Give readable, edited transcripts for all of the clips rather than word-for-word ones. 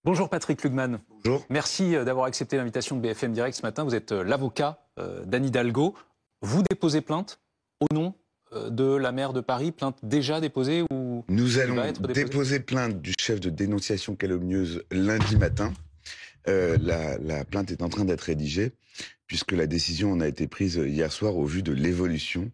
Bonjour Patrick Lugman. Bonjour. Merci d'avoir accepté l'invitation de BFM Direct ce matin. Vous êtes l'avocat d'Anne Hidalgo. Vous déposez plainte au nom de la maire de Paris, plainte déjà déposée ou Nous allons va être déposée déposer plainte du chef de dénonciation calomnieuse lundi matin. La plainte est en train d'être rédigée puisque la décision en a été prise hier soir au vu de l'évolution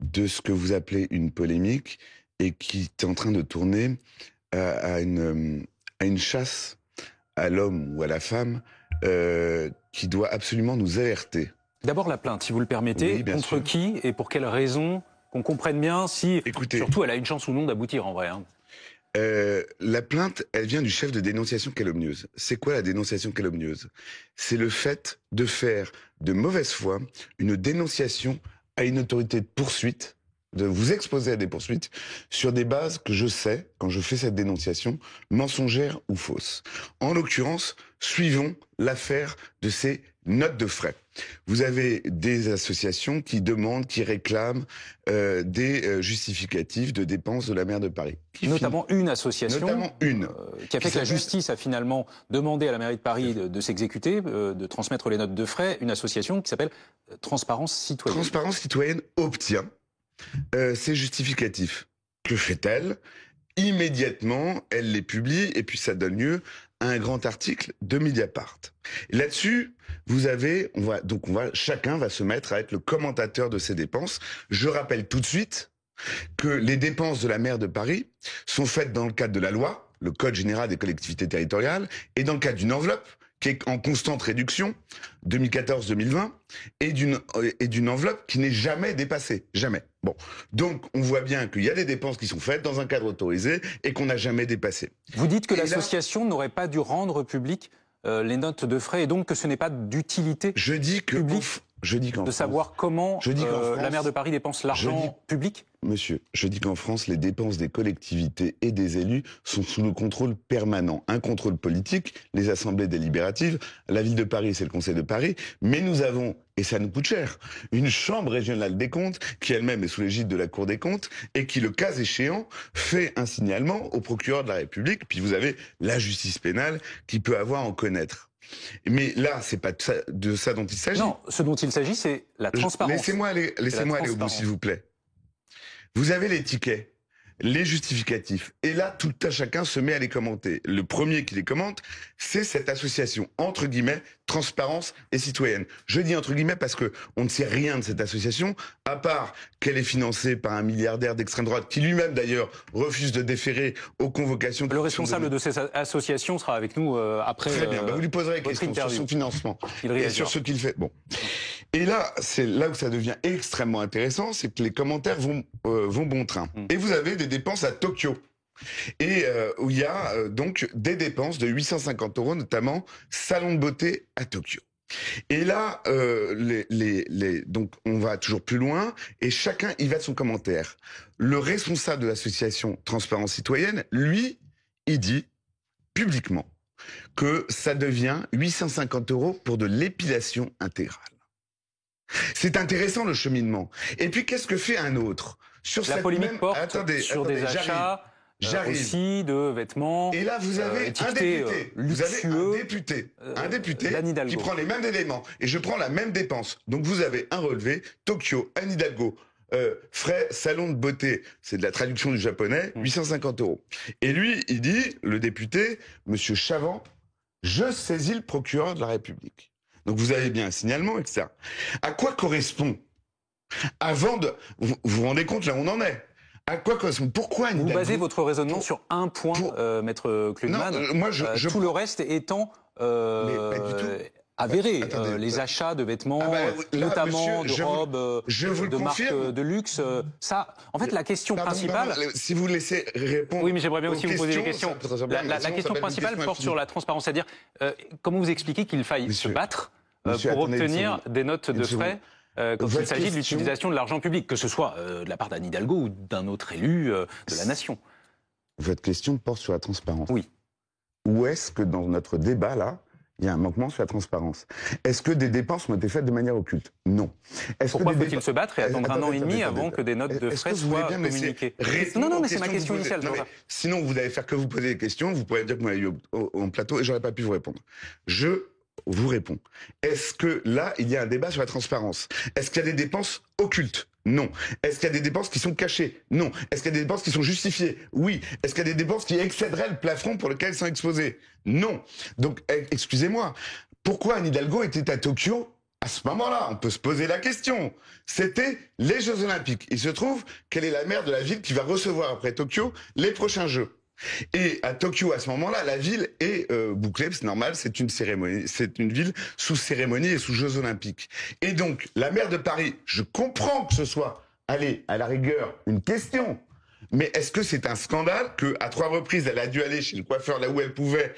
de ce que vous appelez une polémique et qui est en train de tourner à une chasse à l'homme ou à la femme qui doit absolument nous alerter. D'abord la plainte, si vous le permettez, Oui, bien contre sûr. qui et pour quelles raisons, qu'on comprenne bien si, Écoutez, surtout, elle a une chance ou non d'aboutir en vrai. la plainte, elle vient du chef de dénonciation calomnieuse. C'est quoi la dénonciation calomnieuse? C'est le fait de faire de mauvaise foi une dénonciation à une autorité de poursuite, de vous exposer à des poursuites sur des bases que je sais, quand je fais cette dénonciation, mensongères ou fausses. En l'occurrence, suivons l'affaire de ces notes de frais. Vous avez des associations qui demandent, qui réclament des justificatifs de dépenses de la maire de Paris. Notamment une association Notamment une. Qui a fait que la justice a finalement demandé à la mairie de Paris de s'exécuter, de transmettre les notes de frais, une association qui s'appelle Transparence Citoyenne. Transparence Citoyenne obtient ces justificatifs. Que fait-elle? Immédiatement, elle les publie et puis ça donne lieu à un grand article de Mediapart. Là-dessus, vous avez, chacun va se mettre à être le commentateur de ces dépenses. Je rappelle tout de suite que les dépenses de la maire de Paris sont faites dans le cadre de la loi, le Code général des collectivités territoriales, et dans le cadre d'une enveloppe qui est en constante réduction, 2014-2020, et d'une enveloppe qui n'est jamais dépassée. Jamais. Bon. Donc, on voit bien qu'il y a des dépenses qui sont faites dans un cadre autorisé et qu'on n'a jamais dépassé. Vous dites que l'association n'aurait pas dû rendre public les notes de frais et donc que ce n'est pas d'utilité publique de savoir comment la maire de Paris dépense l'argent public? Monsieur, je dis qu'en France, les dépenses des collectivités et des élus sont sous le contrôle permanent. Un contrôle politique, les assemblées délibératives, la ville de Paris, c'est le Conseil de Paris, mais nous avons, et ça nous coûte cher, une chambre régionale des comptes qui elle-même est sous l'égide de la Cour des comptes et qui, le cas échéant, fait un signalement au procureur de la République. Puis vous avez la justice pénale qui peut avoir à en connaître. Mais là, c'est pas de ça dont il s'agit. Non, ce dont il s'agit, c'est la transparence. Laissez-moi aller au bout, s'il vous plaît. Vous avez les tickets, les justificatifs. Et là, tout à chacun se met à les commenter. Le premier qui les commente, c'est cette association, entre guillemets, Transparence et Citoyenne. Je dis entre guillemets parce que on ne sait rien de cette association, à part qu'elle est financée par un milliardaire d'extrême droite, qui lui-même d'ailleurs refuse de déférer aux convocations. Le responsable de cette association sera avec nous après. Très bien, vous lui poserez la question sur son financement et sur ce qu'il fait. Bon. Et là, c'est là où ça devient extrêmement intéressant, c'est que les commentaires vont bon train. Et vous avez des dépenses à Tokyo. Et où il y a donc des dépenses de 850 €, notamment salon de beauté à Tokyo. Et là, donc on va toujours plus loin et chacun y va de son commentaire. Le responsable de l'association Transparence Citoyenne, lui, il dit publiquement que ça devient 850 € pour de l'épilation intégrale. C'est intéressant le cheminement. Et puis qu'est-ce que fait un autre sur la polémique porte sur des achats aussi de vêtements. Et là vous avez un député, un député qui prend les mêmes éléments et je prends la même dépense. Donc vous avez un relevé Tokyo, Anne Hidalgo, frais salon de beauté, c'est de la traduction du japonais, 850 €. Et lui, il dit, le député, Monsieur Chavant, je saisis le procureur de la République. Donc vous avez bien un signalement, etc. À quoi correspond, avant de... Vous vous rendez compte là où on en est? À quoi correspond? Pourquoi Anne Hidalgo? Vous basez votre raisonnement sur un point, Maître Klugman. Non, moi tout le reste étant mais pas du tout. avéré. Les achats de vêtements, notamment monsieur, de robes, de marques de luxe. Ça, en fait, la question principale... si vous laissez répondre... Oui, mais j'aimerais bien aussi vous poser des questions. La question principale porte sur la transparence. C'est-à-dire, comment vous expliquez qu'il faille se battre pour obtenir des notes de frais quand il s'agit de l'utilisation de l'argent public, que ce soit de la part d'Anne Hidalgo ou d'un autre élu de la nation? Votre question porte sur la transparence. Oui. Où est-ce que dans notre débat, là, Il y a un manquement sur la transparence. Est-ce que des dépenses ont été faites de manière occulte? Non. Pourquoi faut-il se battre et attendre un an et demi avant que des notes de frais soient communiquées? Non, mais c'est ma question initiale. Sinon, vous n'allez faire que vous poser des questions, vous pourrez dire que vous m'avez eu en plateau et j'aurais pas pu vous répondre. Je vous réponds. Est-ce que là, il y a un débat sur la transparence? Est-ce qu'il y a des dépenses occultes? Non. Est-ce qu'il y a des dépenses qui sont cachées? Non. Est-ce qu'il y a des dépenses qui sont justifiées? Oui. Est-ce qu'il y a des dépenses qui excéderaient le plafond pour lequel elles sont exposées? Non. Donc, excusez-moi, pourquoi Anne Hidalgo était à Tokyo à ce moment-là? On peut se poser la question. C'était les Jeux Olympiques. Il se trouve qu'elle est la maire de la ville qui va recevoir après Tokyo les prochains Jeux. Et à Tokyo, à ce moment-là, la ville est bouclée, c'est normal, c'est une cérémonie, c'est une ville sous cérémonie et sous Jeux Olympiques. Et donc, la maire de Paris, je comprends que ce soit, allez, à la rigueur, une question. Mais est-ce que c'est un scandale qu'à 3 reprises, elle a dû aller chez le coiffeur là où elle pouvait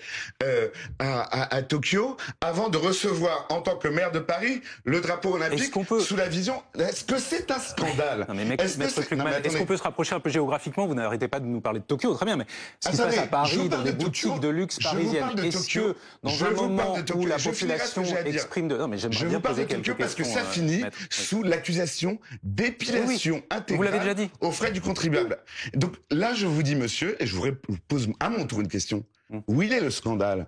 à Tokyo avant de recevoir, en tant que maire de Paris, le drapeau olympique sous la vision... Est-ce que c'est un scandale? Non mais Maître Klugman, est-ce qu'on peut se rapprocher un peu géographiquement? Vous n'arrêtez pas de nous parler de Tokyo, très bien, mais ce qui se passe à Paris, dans des boutiques de luxe parisiennes, est-ce que dans un moment où la population exprime de... Non mais j'aimerais bien poser quelques questions. Parce que ça finit sous l'accusation d'épilation intégrale aux frais du contribuable. Donc là, je vous dis, monsieur, et je vous pose à mon tour une question. Où il est le scandale?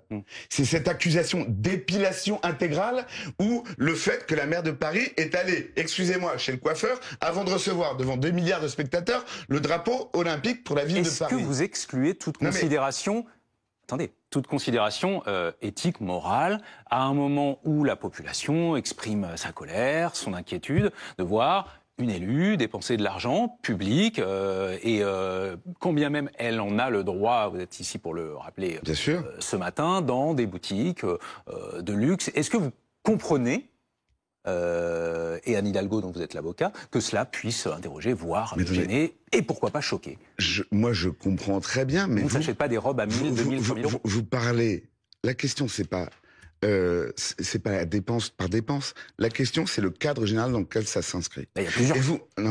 C'est cette accusation d'épilation intégrale ou le fait que la maire de Paris est allée, excusez-moi, chez le coiffeur avant de recevoir devant 2 milliards de spectateurs le drapeau olympique pour la ville de Paris? Est-ce que vous excluez toute considération... Attendez, toute considération éthique, morale, à un moment où la population exprime sa colère, son inquiétude de voir une élue dépenser de l'argent public et quand bien même elle en a le droit, vous êtes ici pour le rappeler ce matin, dans des boutiques de luxe. Est-ce que vous comprenez, et Anne Hidalgo dont vous êtes l'avocat, que cela puisse interroger, voire gêner et pourquoi pas choquer? Moi je comprends très bien, mais vous n'achetez pas des robes à 1000, 2000, 3000 euros. Vous parlez, la question c'est pas la dépense par dépense. La question, c'est le cadre général dans lequel ça s'inscrit. Il y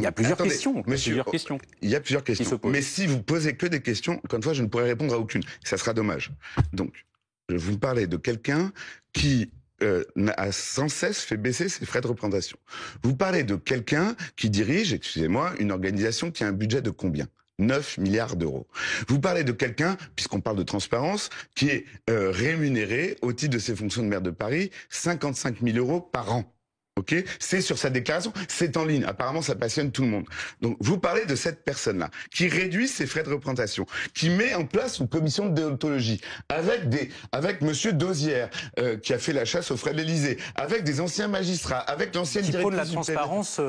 a plusieurs questions. Il y a plusieurs questions. Mais si vous posez que des questions, encore une fois, je ne pourrai répondre à aucune. Ça sera dommage. Donc, vous me parlez de quelqu'un qui a sans cesse fait baisser ses frais de représentation. Vous parlez de quelqu'un qui dirige, excusez-moi, une organisation qui a un budget de combien? 9 milliards d'euros. Vous parlez de quelqu'un, puisqu'on parle de transparence, qui est rémunéré au titre de ses fonctions de maire de Paris 55 000 euros par an. Ok, c'est sur sa déclaration, c'est en ligne. Apparemment, ça passionne tout le monde. Donc, vous parlez de cette personne-là qui réduit ses frais de représentation, qui met en place une commission de déontologie avec Monsieur Dosière qui a fait la chasse aux frais de l'Élysée, avec des anciens magistrats, avec l'ancienne directrice de la transparence.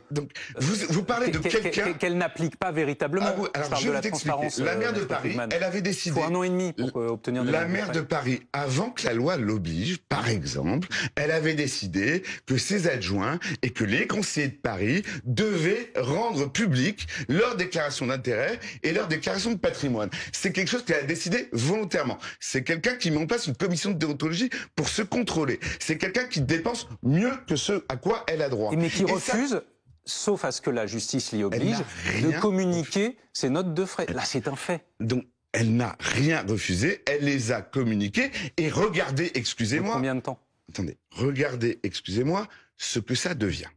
Donc, vous parlez de quelqu'un qu'elle n'applique pas véritablement. Alors, je vais t'expliquer. La maire de Paris, elle avait décidé. Pour 1 an et demi pour obtenir. La maire de Paris, avant que la loi l'oblige, par exemple, elle avait décidé que ses adjoints et que les conseillers de Paris devaient rendre public leur déclaration d'intérêt et leur déclaration de patrimoine. C'est quelque chose qu'elle a décidé volontairement. C'est quelqu'un qui met en place une commission de déontologie pour se contrôler. C'est quelqu'un qui dépense mieux que ce à quoi elle a droit. Mais qui refuse, sauf à ce que la justice l'y oblige, de communiquer ses notes de frais. Là, c'est un fait. Donc, elle n'a rien refusé, elle les a communiquées et regardez, excusez-moi... Combien de temps? Attendez, regardez, excusez-moi, ce que ça devient.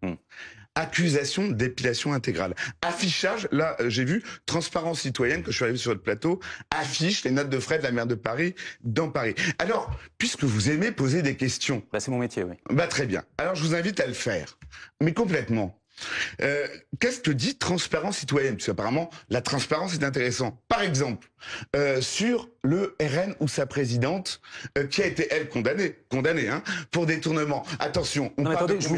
Accusation d'épilation intégrale. Affichage, là, j'ai vu, Transparence citoyenne, que je suis arrivé sur votre plateau, affiche les notes de frais de la maire de Paris dans Paris. Alors, puisque vous aimez poser des questions... c'est mon métier, oui. Très bien. Alors, je vous invite à le faire. Mais complètement. Qu'est-ce que dit Transparence citoyenne? Parce qu'apparemment, la transparence est intéressant. Par exemple, sur le RN ou sa présidente, qui a été, elle, condamnée pour détournement. Attention, on parle de je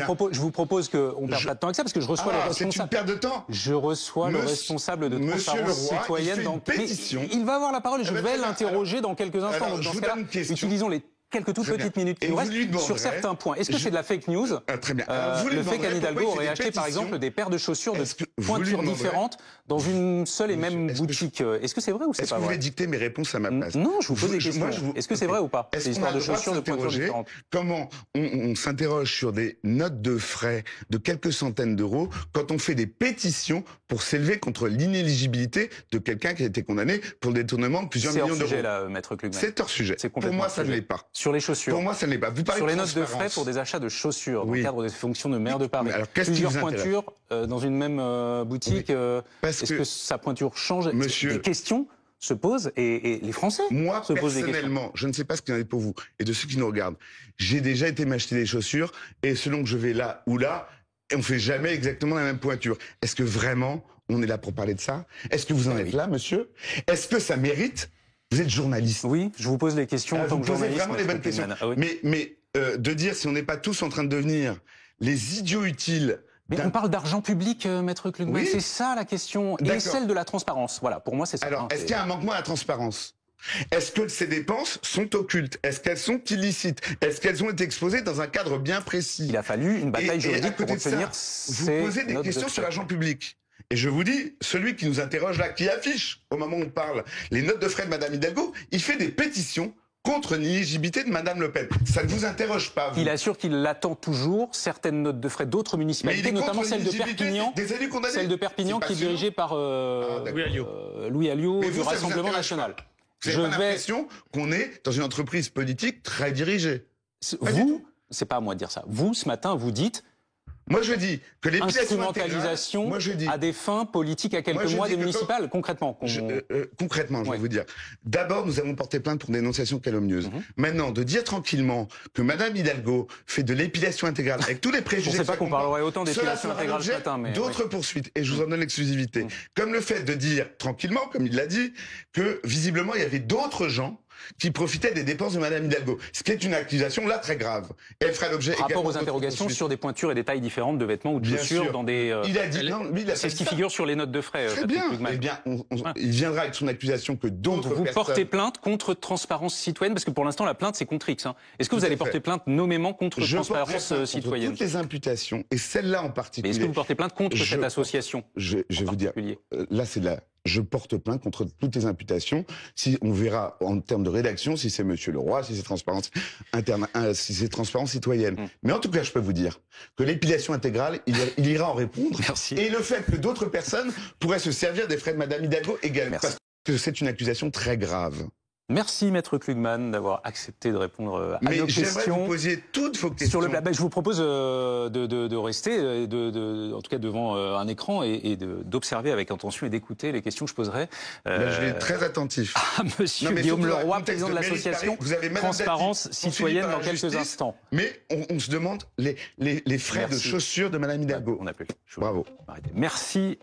vous propose qu'on ne perde pas de temps avec ça, parce que je reçois le responsable... C'est une perte de temps. Je reçois le responsable de Transparence citoyenne dans... pétition. Il va avoir la parole et je vais l'interroger dans quelques instants. Donc, dans ce cas-là, utilisons les quelques toutes petites minutes qui nous restent sur certains points. Est-ce que c'est de la fake news? Très bien. Le fait qu'Anne Hidalgo aurait acheté, par exemple, des paires de chaussures de pointures différentes dans une seule et même boutique. Est-ce que c'est vrai ou c'est pas vrai? Est-ce que vous voulez dicter mes réponses à ma place? Non, je vous pose des questions. Est-ce que c'est vrai ou pas? Est-ce qu'on a le droit de s'interroger comment on s'interroge sur des notes de frais de quelques centaines d'euros quand on fait des pétitions pour s'élever contre l'inéligibilité de quelqu'un qui a été condamné pour le détournement de plusieurs millions d'euros? C'est hors sujet, là, Maître Klugman. C'est hors sujet. Pour moi, ça ne l'est pas. Sur les chaussures. Pour moi, ça n'est pas. Vous parlez sur de les notes de frais pour des achats de chaussures dans le cadre des fonctions de maire de Paris. Alors, plusieurs pointures dans une même boutique. Est-ce que sa pointure change? Des questions se posent et les Français se posent des questions. Personnellement, je ne sais pas ce qu'il y en a pour vous et de ceux qui nous regardent. J'ai déjà été m'acheter des chaussures et selon que je vais là ou là, on ne fait jamais exactement la même pointure. Est-ce que vraiment on est là pour parler de ça? Est-ce que vous en êtes là, monsieur? Est-ce que ça mérite? Vous êtes journaliste. Oui, je vous pose les questions en tant que journaliste. Vous posez vraiment les bonnes questions. Mais de dire si on n'est pas tous en train de devenir les idiots utiles. Mais on parle d'argent public, Maître Klugman, c'est ça la question. Et celle de la transparence. Voilà, pour moi c'est ça. Alors, est-ce qu'il y a un manquement à la transparence? Est-ce que ces dépenses sont occultes? Est-ce qu'elles sont illicites? Est-ce qu'elles ont été exposées dans un cadre bien précis? Il a fallu une bataille juridique pour obtenir vous posez des questions sur l'argent public. Et je vous dis, celui qui nous interroge là, qui affiche au moment où on parle les notes de frais de Madame Hidalgo, il fait des pétitions contre l'éligibilité de Madame Le Pen. Ça ne vous interroge pas, vous? Il assure qu'il attend toujours certaines notes de frais d'autres municipalités, notamment celle de Perpignan. Des élus condamnés. Celle de Perpignan qui est dirigée par Louis Alliot du Rassemblement National. Vous n'avez pas l'impression qu'on est dans une entreprise politique très dirigée? Vous, c'est pas à moi de dire ça. Vous, ce matin, vous dites... Moi, je dis que l'instrumentalisation à des fins politiques à quelques mois des municipales, concrètement. Concrètement, je vais vous dire. D'abord, nous avons porté plainte pour dénonciation calomnieuse. Maintenant, de dire tranquillement que Madame Hidalgo fait de l'épilation intégrale avec tous les préjugés... Je ne sais pas qu'on parlerait autant d'épilation intégrale ce matin, mais... D'autres poursuites, et je vous en donne l'exclusivité. Comme le fait de dire tranquillement, comme il l'a dit, que visiblement, il y avait d'autres gens qui profitaient des dépenses de Madame Hidalgo. Ce qui est une accusation là très grave. Et elle fera l'objet également... Rapport aux interrogations sur des pointures et des tailles différentes de vêtements ou de chaussures dans des... Il a dit... Non, lui, il a c'est ce qui figure sur les notes de frais. Très bien. Eh bien, il viendra avec son accusation que d'autres personnes... Vous portez plainte contre Transparence Citoyenne, parce que pour l'instant, la plainte, c'est contre X. Est-ce que vous allez porter plainte nommément contre Transparence Citoyenne? Contre toutes les imputations, et celle-là en particulier... Mais est-ce que vous portez plainte contre cette association? Je vais vous dire, là, c'est là... Je porte plainte contre toutes les imputations. Si on verra en termes de rédaction si c'est Monsieur Leroy, si c'est transparence interne, si c'est transparence citoyenne. Mais en tout cas, je peux vous dire que l'épilation intégrale, il ira en répondre. Merci. Et le fait que d'autres personnes pourraient se servir des frais de Madame Hidalgo également, parce que c'est une accusation très grave. Merci Maître Klugman d'avoir accepté de répondre à nos questions. Mais j'aimerais vous poser toutes vos questions. Sur je vous propose de rester, en tout cas devant un écran et d'observer avec attention et d'écouter les questions que je poserai. Je vais être très attentif. À Monsieur Guillaume Leroy, président de l'association Transparence Citoyenne dans quelques instants. Mais on se demande les frais de chaussures de Madame Hidalgo. On n'a plus. Bravo. Merci.